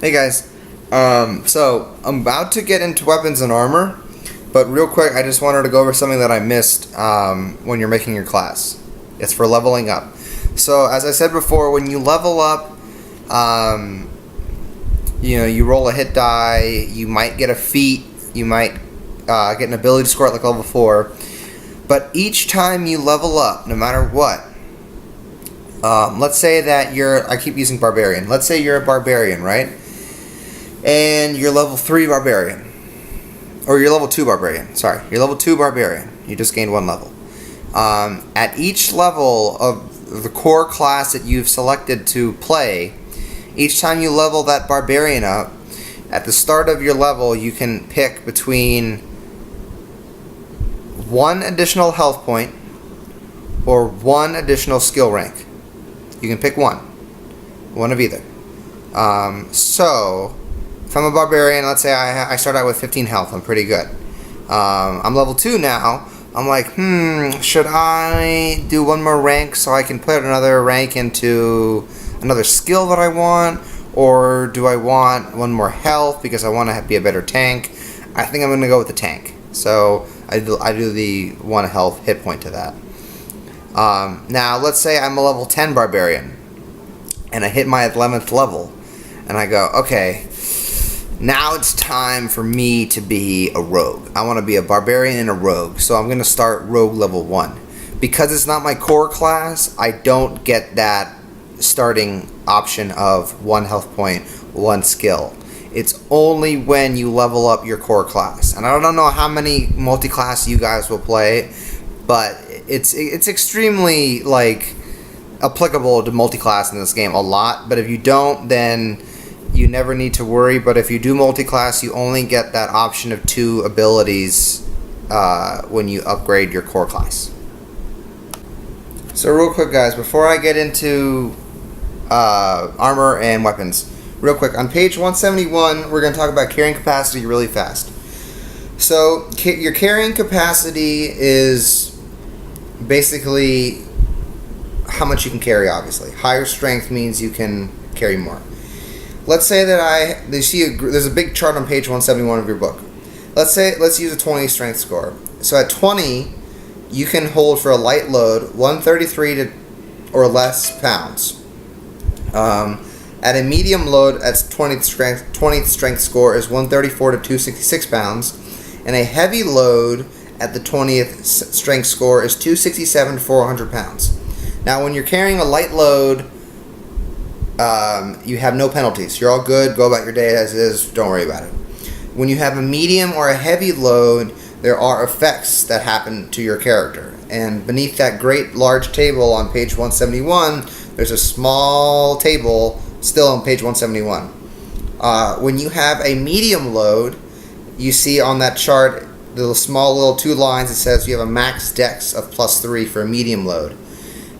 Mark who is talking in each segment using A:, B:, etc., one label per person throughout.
A: Hey guys, so I'm about to get into weapons and armor, but real quick, I just wanted to go over something that I missed when you're making your class. It's for leveling up. So as I said before, when you level up, you roll a hit die, you might get a feat, you might get an ability score at like level 4, but each time you level up, no matter what, let's say that I keep using barbarian, let's say you're a barbarian, right? And you're level 3 barbarian. Or you're level 2 barbarian. Sorry. You're level 2 barbarian. You just gained 1 level. At each level of the core class that you've selected to play, each time you level that barbarian up, at the start of your level, you can pick between 1 additional health point or 1 additional skill rank. You can pick one of either. So if I'm a barbarian, let's say I start out with 15 health, I'm pretty good. I'm level 2 now. I'm like, should I do 1 more rank so I can put another rank into another skill that I want? Or do I want 1 more health because I want to be a better tank? I think I'm going to go with the tank. So I do the 1 health hit point to that. Now, let's say I'm a level 10 barbarian and I hit my 11th level and I go, okay, now it's time for me to be a rogue. I want to be a barbarian and a rogue, so I'm going to start rogue level 1. Because it's not my core class, I don't get that starting option of 1 health point, 1 skill. It's only when you level up your core class. And I don't know how many multi-class you guys will play, but it's extremely applicable to multi-class in this game a lot. But if you don't, then you never need to worry. But if you do multi-class, you only get that option of 2 abilities when you upgrade your core class. So real quick, guys, before I get into armor and weapons, real quick, on page 171, we're going to talk about carrying capacity really fast. So your carrying capacity is basically how much you can carry, obviously. Higher strength means you can carry more. Let's say that there's a big chart on page 171 of your book. Let's use a 20 strength score. So at 20, you can hold for a light load 133 or less pounds. At a medium load, at 20th strength score is 134 to 266 pounds, and a heavy load at the 20th strength score is 267 to 400 pounds. Now, when you're carrying a light load, you have no penalties. You're all good. Go about your day as is. Don't worry about it. When you have a medium or a heavy load, there are effects that happen to your character. And beneath that great large table on page 171, there's a small table still on page 171. When you have a medium load, you see on that chart the small little 2 lines that says you have a max dex of +3 for a medium load.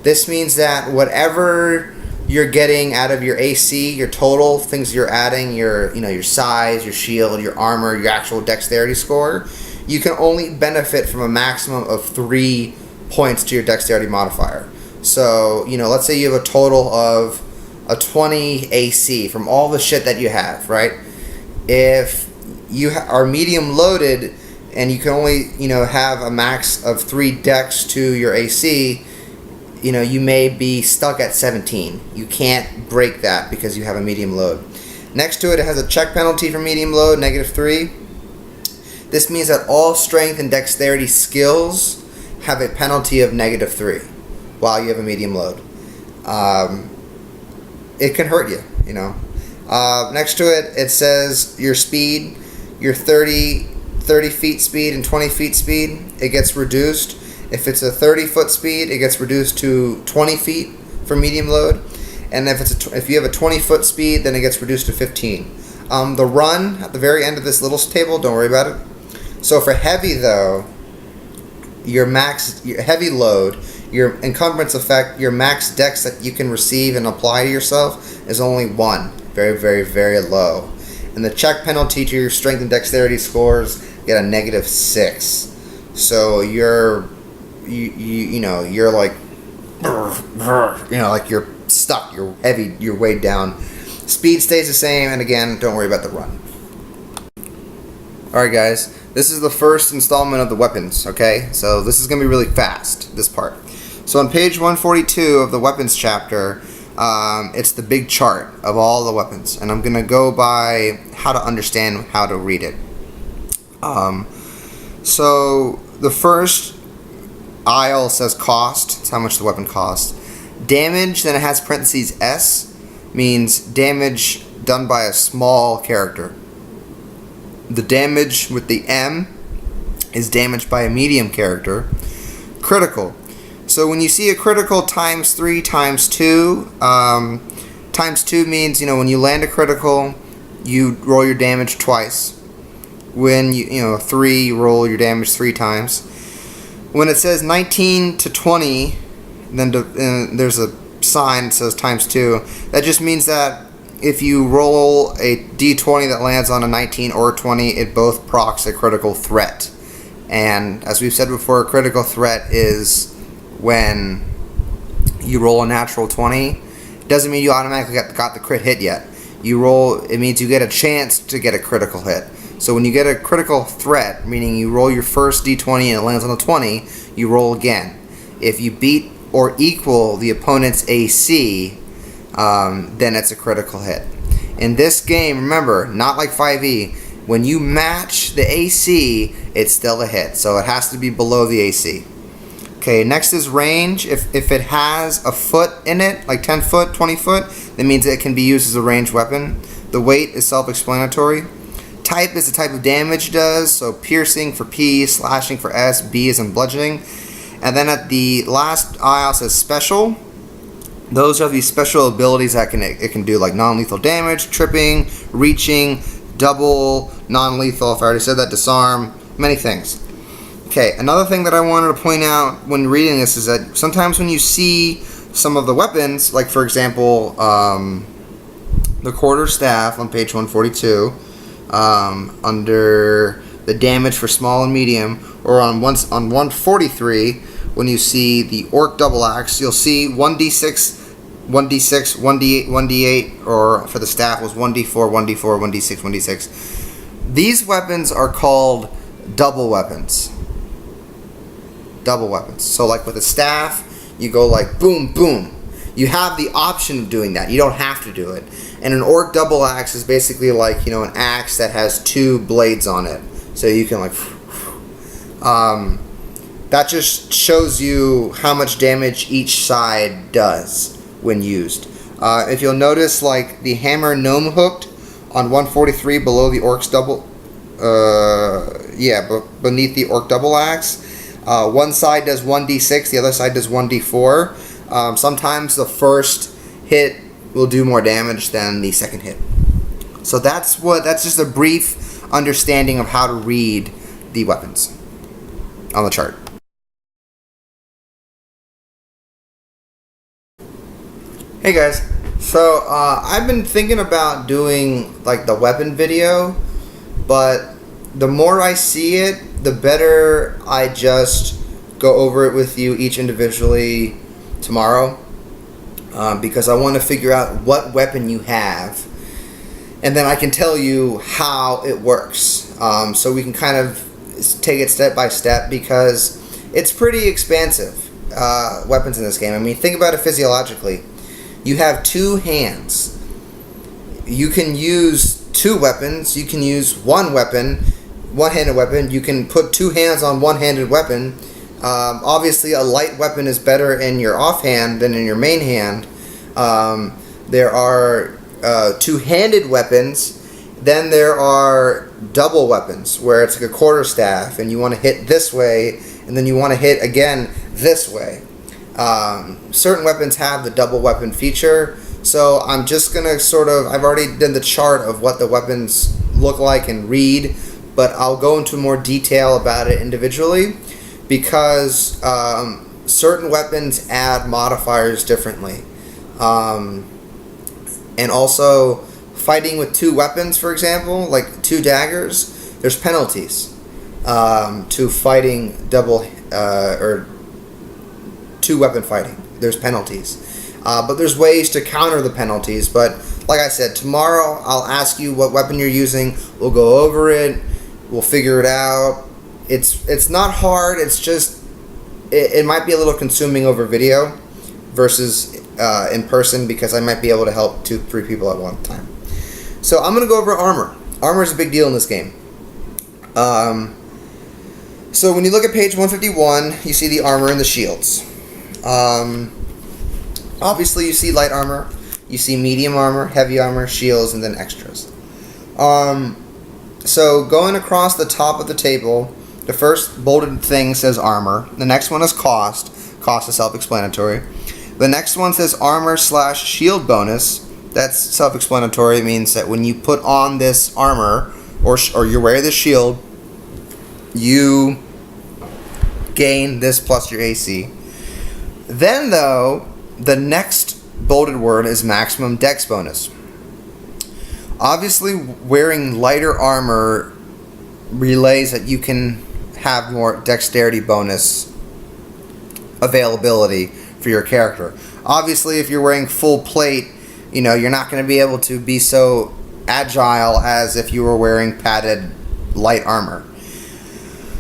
A: This means that whatever you're getting out of your AC, your total things you're adding, your size, your shield, your armor, your actual dexterity score, you can only benefit from a maximum of 3 points to your dexterity modifier. So, let's say you have a total of a 20 AC from all the shit that you have, right? If you are medium loaded and you can only, have a max of 3 dex to your AC, you may be stuck at 17. You can't break that because you have a medium load. Next to it, it has a check penalty for medium load, -3. This means that all strength and dexterity skills have a penalty of -3 while you have a medium load. It can hurt you, Next to it, it says your speed, your 30 feet speed and 20 feet speed, it gets reduced. If it's a 30-foot speed, it gets reduced to 20 feet for medium load. And if you have a 20-foot speed, then it gets reduced to 15. The run at the very end of this little table, don't worry about it. So for heavy, though, your heavy load, your encumbrance effect, your max dex that you can receive and apply to yourself is only 1. Very, very, very low. And the check penalty to your strength and dexterity scores get a -6. So you're like, like you're stuck, you're heavy, you're weighed down. Speed stays the same, and again, don't worry about the run. Alright guys, this is the first installment of the weapons, okay? So this is going to be really fast, this part. So on page 142 of the weapons chapter, it's the big chart of all the weapons, and I'm going to go by how to understand how to read it. So the first aisle says cost, it's how much the weapon costs. Damage, then it has parentheses S, means damage done by a small character. The damage with the M is damage by a medium character. Critical. So when you see a critical times 3 times 2, times 2 means, when you land a critical, you roll your damage twice. When 3, you roll your damage 3 times. When it says 19 to 20, then there's a sign that says times 2. That just means that if you roll a d20 that lands on a 19 or a 20, it both procs a critical threat. And as we've said before, a critical threat is when you roll a natural 20. Doesn't mean you automatically got the crit hit yet. It means you get a chance to get a critical hit. So when you get a critical threat, meaning you roll your first d20 and it lands on a 20, you roll again. If you beat or equal the opponent's AC, then it's a critical hit. In this game, remember, not like 5e, when you match the AC, it's still a hit. So it has to be below the AC. Okay, next is range. If it has a foot in it, like 10 foot, 20 foot, that means it can be used as a ranged weapon. The weight is self-explanatory. Type is the type of damage it does, so piercing for P, slashing for S, B is in bludgeoning. And then at the last aisle says special. Those are the special abilities that it can do, like non-lethal damage, tripping, reaching, double, non-lethal, if I already said that, disarm, many things. Okay, another thing that I wanted to point out when reading this is that sometimes when you see some of the weapons, like for example, the quarterstaff on page 142, under the damage for small and medium, or on 143, when you see the orc double axe, you'll see 1d6, 1d6, 1d8, 1d8, or for the staff was 1d4, 1d4, 1d6, 1d6. These weapons are called double weapons. Double weapons. So like with a staff, you go like boom, boom. You have the option of doing that. You don't have to do it. And an orc double axe is basically like, an axe that has 2 blades on it. So you can like... that just shows you how much damage each side does when used. If you'll notice, like the hammer gnome hooked on 143 below the orc's double... beneath the orc double axe. One side does 1d6, the other side does 1d4. Sometimes the first hit will do more damage than the second hit. So that's just a brief understanding of how to read the weapons on the chart. Hey guys, so I've been thinking about doing like the weapon video, but the more I see it, the better I just go over it with you each individually tomorrow, because I want to figure out what weapon you have, and then I can tell you how it works, so we can kind of take it step by step, because it's pretty expansive, weapons in this game. I mean, think about it physiologically. You have 2 hands. You can use 2 weapons. You can use one weapon, one-handed weapon. You can put 2 hands on one-handed weapon. Obviously, a light weapon is better in your offhand than in your main hand. There are 2-handed weapons. Then there are double weapons, where it's like a quarterstaff, and you want to hit this way, and then you want to hit again this way. Certain weapons have the double weapon feature, so I'm just going to I've already done the chart of what the weapons look like and read, but I'll go into more detail about it individually, because certain weapons add modifiers differently. And also, fighting with 2 weapons, for example, like 2 daggers, there's penalties to fighting double or 2 weapon fighting. There's penalties, but there's ways to counter the penalties. But like I said, tomorrow I'll ask you what weapon you're using. We'll go over it. We'll figure it out. It's not hard. It's just it might be a little consuming over video versus in person, because I might be able to help 2-3 people at one time. So I'm gonna go over armor. Armor is a big deal in this game. So when you look at page 151, you see the armor and the shields. Obviously, you see light armor, you see medium armor, heavy armor, shields, and then extras. So going across the top of the table, the first bolded thing says armor. The next one is cost. Cost is self-explanatory. The next one says armor/shield bonus. That's self-explanatory. It means that when you put on this armor or you're wearing this shield, you gain this plus your AC. Then, though, the next bolded word is maximum dex bonus. Obviously, wearing lighter armor relays that you can have more dexterity bonus availability for your character. Obviously, if you're wearing full plate, you're not going to be able to be so agile as if you were wearing padded light armor.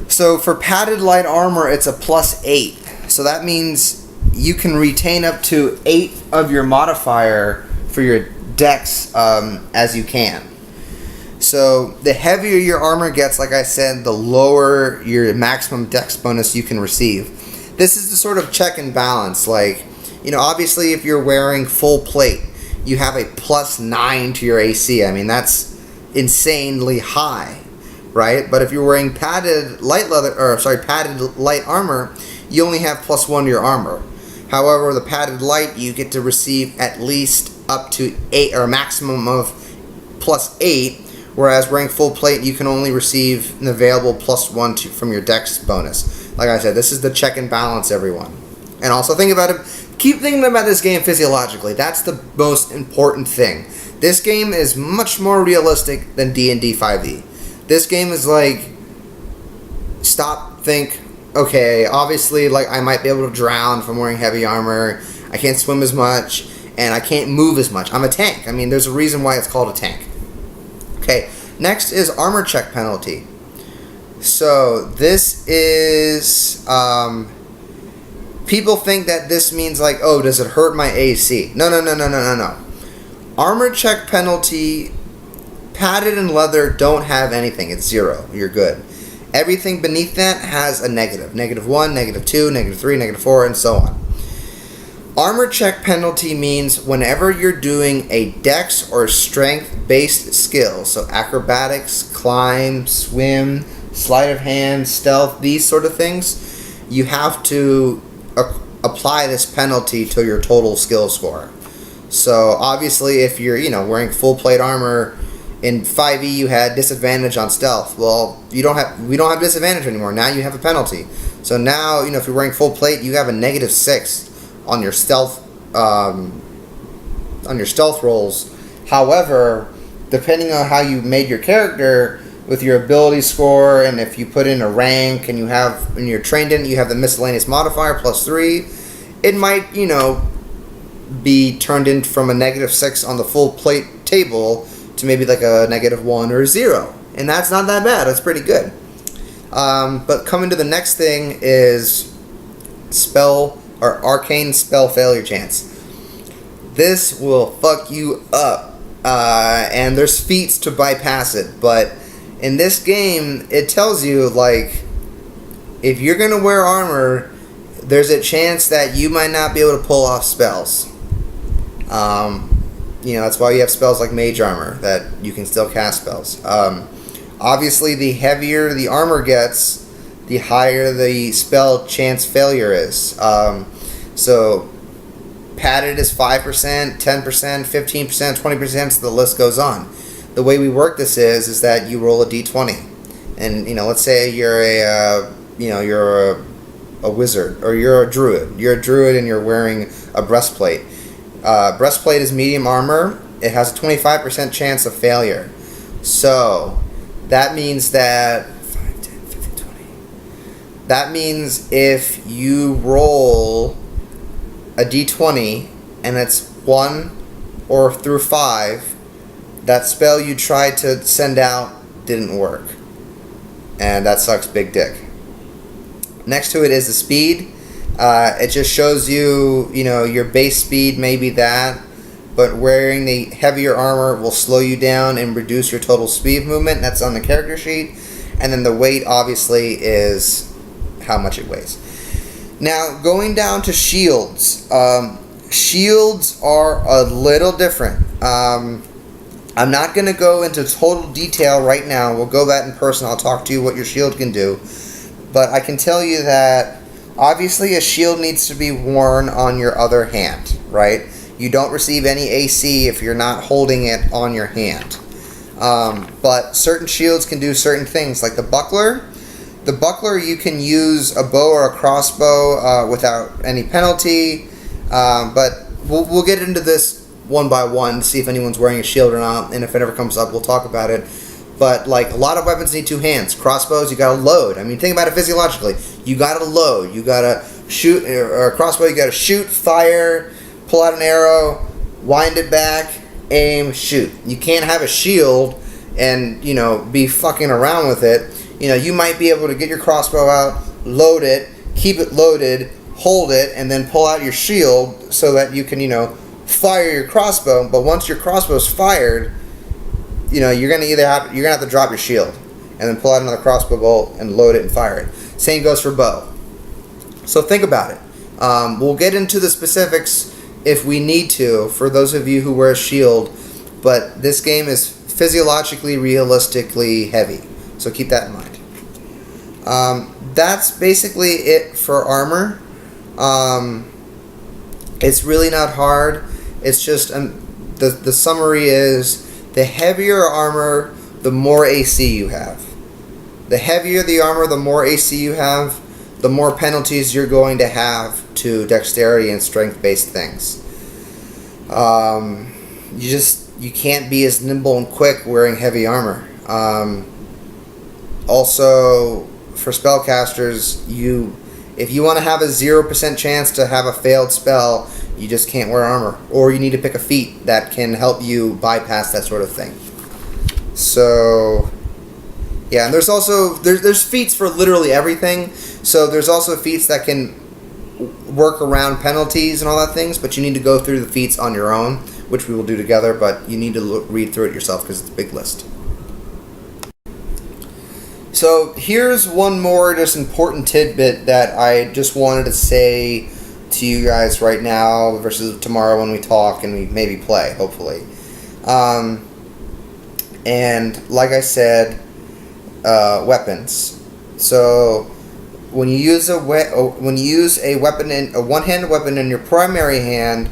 A: So for padded light armor, it's a +8. So that means you can retain up to 8 of your modifier for your dex as you can. So the heavier your armor gets, like I said, the lower your maximum dex bonus you can receive. This is the sort of check and balance. Obviously if you're wearing full plate, you have a +9 to your AC. I mean, that's insanely high, right? But if you're wearing padded light armor, you only have +1 to your armor. However, the padded light, you get to receive at least up to 8, or a maximum of +8, whereas wearing full plate, you can only receive an available +1 from your dex bonus. Like I said, this is the check and balance, everyone. And also think about it. Keep thinking about this game physiologically. That's the most important thing. This game is much more realistic than D&D 5e. This game is like, stop, think, okay, obviously, I might be able to drown if I'm wearing heavy armor. I can't swim as much, and I can't move as much. I'm a tank. I mean, there's a reason why it's called a tank. Okay, next is armor check penalty. So this is, people think that this means oh, does it hurt my AC? No. Armor check penalty, padded and leather don't have anything. It's 0. You're good. Everything beneath that has a negative. -1, -2, -3, -4, and so on. Armor check penalty means whenever you're doing a dex or strength-based skill, so acrobatics, climb, swim, sleight of hand, stealth, these sort of things, you have to apply this penalty to your total skill score. So obviously if you're wearing full plate armor, in 5e you had disadvantage on stealth. Well, we don't have disadvantage anymore. Now you have a penalty. So now, if you're wearing full plate, you have a -6 on your stealth rolls. However, depending on how you made your character with your ability score, and if you put in a rank and you're trained in it, you have the miscellaneous modifier +3, it might, be turned in from a -6 on the full plate table to maybe a -1 or 0. And that's not that bad. That's pretty good. But coming to the next thing is spell or arcane spell failure chance. This will fuck you up. And there's feats to bypass it. But in this game, it tells you, if you're going to wear armor, there's a chance that you might not be able to pull off spells. That's why you have spells like mage armor, that you can still cast spells. Obviously, the heavier the armor gets, the higher the spell chance failure is. So padded is 5%, 10%, 15%, 20%, so the list goes on. The way we work this is that you roll a d20. And, let's say you're you're a wizard, or you're a druid. You're a druid and you're wearing a breastplate. Breastplate is medium armor. It has a 25% chance of failure. So that means that 5, 10, 15, 20. That means if you roll a d20 and it's 1, or through 5, that spell you tried to send out didn't work. And that sucks big dick. Next to it is the speed. It just shows you, your base speed may be that, but wearing the heavier armor will slow you down and reduce your total speed of movement. That's on the character sheet. And then the weight, obviously, is how much it weighs. Now, going down to shields. Shields are a little different. I'm not going to go into total detail right now. We'll go that in person. I'll talk to you what your shield can do. But I can tell you that, obviously, a shield needs to be worn on your other hand, right? You don't receive any AC if you're not holding it on your hand. But certain shields can do certain things, like the buckler. The buckler, you can use a bow or a crossbow without any penalty. But we'll get into this one by one to see if anyone's wearing a shield or not. And if it ever comes up, we'll talk about it. But like a lot of weapons need 2 hands. Crossbows, you gotta load. I mean, think about it physiologically. You gotta load. You gotta shoot, or a crossbow, you gotta shoot, fire, pull out an arrow, wind it back, aim, shoot. You can't have a shield and, be fucking around with it. You might be able to get your crossbow out, load it, keep it loaded, hold it, and then pull out your shield so that you can, fire your crossbow. But once your crossbow's fired, you're gonna have to drop your shield and then pull out another crossbow bolt and load it and fire it. Same goes for bow. So think about it. We'll get into the specifics if we need to for those of you who wear a shield, but this game is physiologically, realistically heavy. So keep that in mind. That's basically it for armor. It's really not hard. It's just the summary is, the heavier armor, the more AC you have. The heavier the armor, the more AC you have, the more penalties you're going to have to dexterity and strength-based things. You can't be as nimble and quick wearing heavy armor. Also, for spellcasters, if you want to have a 0% chance to have a failed spell, you just can't wear armor. Or you need to pick a feat that can help you bypass that sort of thing. So, yeah, and there's also, there's feats for literally everything. So there's also feats that can work around penalties and all that things, but you need to go through the feats on your own, which we will do together, but you need to read through it yourself because it's a big list. So here's one more just important tidbit that I just wanted to say to you guys right now versus tomorrow when we talk and we maybe play, hopefully. And like I said, weapons. So when you use a weapon a one-handed weapon in your primary hand,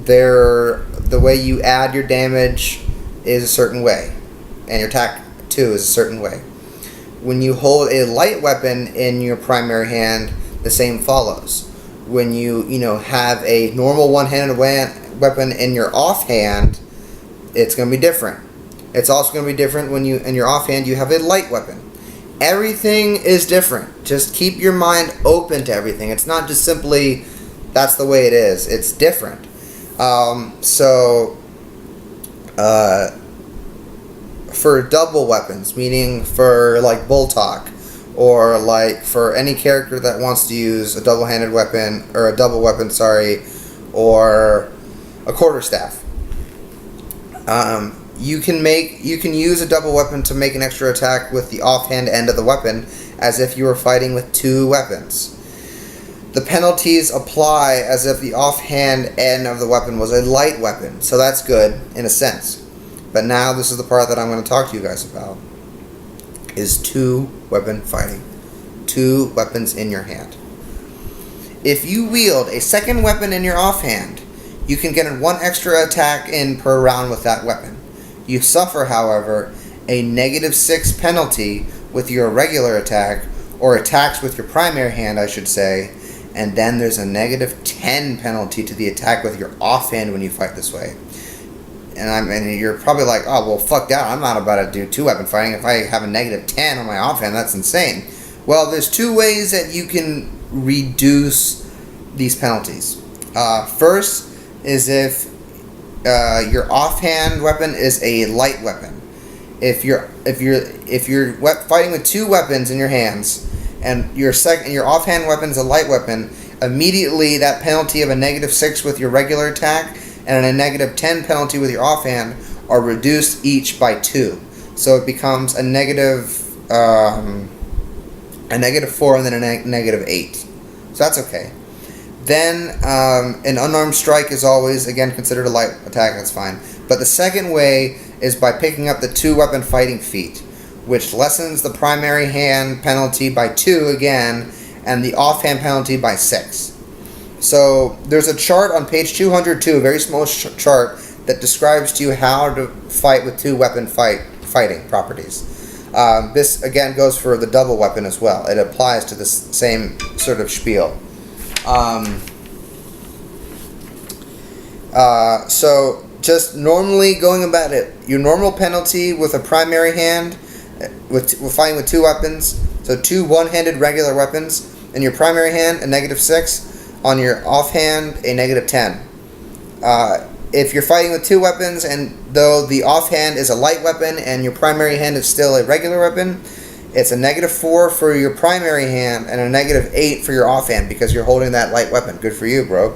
A: the way you add your damage is a certain way, and your attack too is a certain way. When you hold a light weapon in your primary hand, the same follows. When you have a normal one-handed weapon in your offhand, it's going to be different. It's also going to be different when in your offhand you have a light weapon. Everything is different. Just keep your mind open to everything. It's not just simply that's the way it is. It's different. For double weapons, meaning for like Boltok, or like for any character that wants to use a double-handed weapon, or a double weapon, or a quarterstaff. You can use a double weapon to make an extra attack with the offhand end of the weapon, as if you were fighting with 2 weapons. The penalties apply as if the offhand end of the weapon was a light weapon, so that's good in a sense. But now this is the part that I'm going to talk to you guys about, is 2-weapon fighting. 2 weapons in your hand. If you wield a second weapon in your offhand, you can get 1 extra attack in per round with that weapon. You suffer, however, a -6 penalty with your regular attack, or attacks with your primary hand, I should say, and then there's a -10 penalty to the attack with your offhand when you fight this way. And you're probably like, oh, well, fuck that. I'm not about to do 2-weapon fighting. If I have a -10 on my offhand, that's insane. Well, there's 2 ways that you can reduce these penalties. First is if your offhand weapon is a light weapon. If you're fighting with two weapons in your hands, and your offhand weapon is a light weapon, immediately that penalty of a -6 with your regular attack and a -10 penalty with your offhand are reduced each by 2. So it becomes a -4 and then a -8. So that's okay. Then an unarmed strike is always, again, considered a light attack. That's fine. But the second way is by picking up the 2-weapon fighting feat, which lessens the primary hand penalty by 2 again, and the offhand penalty by 6. So there's a chart on page 202, a very small chart, that describes to you how to fight with 2-weapon fighting properties. This again goes for the double weapon as well. It applies to the same sort of spiel. So just normally going about it, your normal penalty with a primary hand, with fighting with 2 weapons, so 2 one-handed regular weapons, in your primary hand a -6, on your offhand a -10. If you're fighting with 2 weapons, and though the offhand is a light weapon and your primary hand is still a regular weapon, it's a -4 for your primary hand and a -8 for your offhand because you're holding that light weapon. Good for you, bro.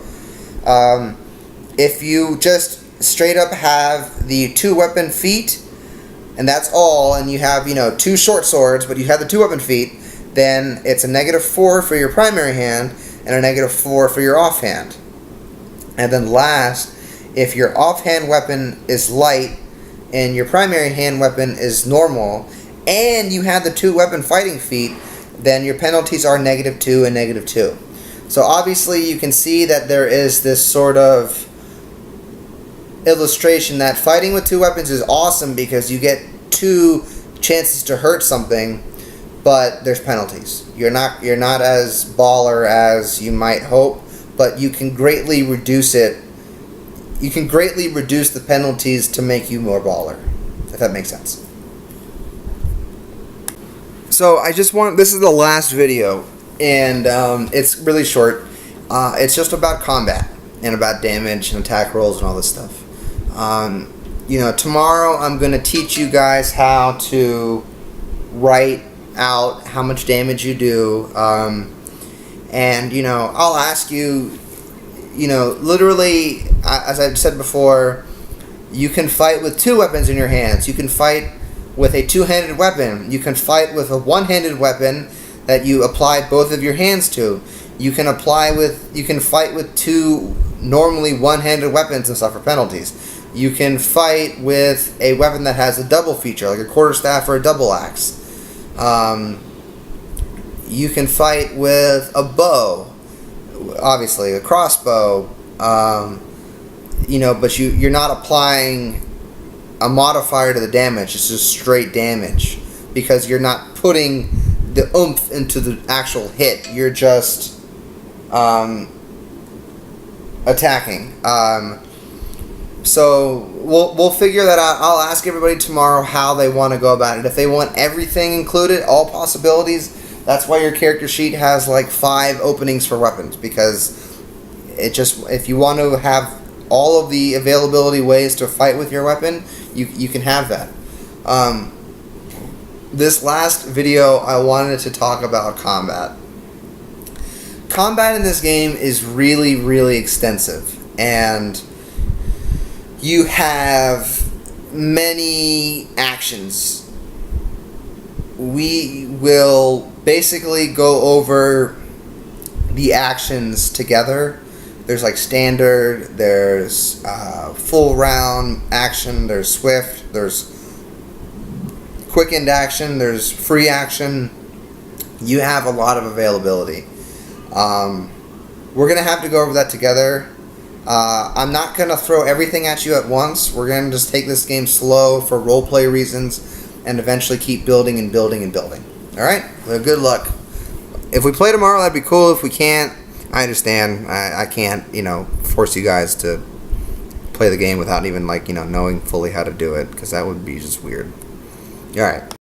A: If you just straight up have the 2-weapon feat, and that's all, and you have, 2 short swords, but you have the 2-weapon feat, then it's a -4 for your primary hand and a -4 for your offhand. And then last, if your offhand weapon is light and your primary hand weapon is normal, and you have the 2-weapon fighting feat, then your penalties are -2 and -2. So obviously you can see that there is this sort of illustration that fighting with 2 weapons is awesome because you get 2 chances to hurt something, but there's penalties. You're not as baller as you might hope, but you can greatly reduce it. You can greatly reduce the penalties to make you more baller, if that makes sense. So this is the last video, and it's really short. It's just about combat and about damage and attack rolls and all this stuff. Tomorrow I'm going to teach you guys how to write out how much damage you do, and I'll ask you, literally, as I've said before, you can fight with 2 weapons in your hands. You can fight with a 2-handed weapon. You can fight with a 1-handed weapon that you apply both of your hands to. You can fight with 2 normally 1-handed weapons and suffer penalties. You can fight with a weapon that has a double feature, like a quarterstaff or a double axe. You can fight with a bow, obviously a crossbow, but you're not applying a modifier to the damage. It's just straight damage because you're not putting the oomph into the actual hit. You're just attacking. So we'll figure that out. I'll ask everybody tomorrow how they want to go about it. If they want everything included, all possibilities, that's why your character sheet has like 5 openings for weapons, because if you want to have all of the availability ways to fight with your weapon, you can have that. This last video I wanted to talk about combat. Combat in this game is really, really extensive, and you have many actions. We will basically go over the actions together. There's like standard, there's full round action, there's swift, there's quickened action, there's free action. You have a lot of availability. We're going to have to go over that together. I'm not going to throw everything at you at once. We're going to just take this game slow for roleplay reasons and eventually keep building and building and building. Alright? Well, good luck. If we play tomorrow, that'd be cool. If we can't, I understand. I can't, force you guys to play the game without even, knowing fully how to do it, because that would be just weird. Alright.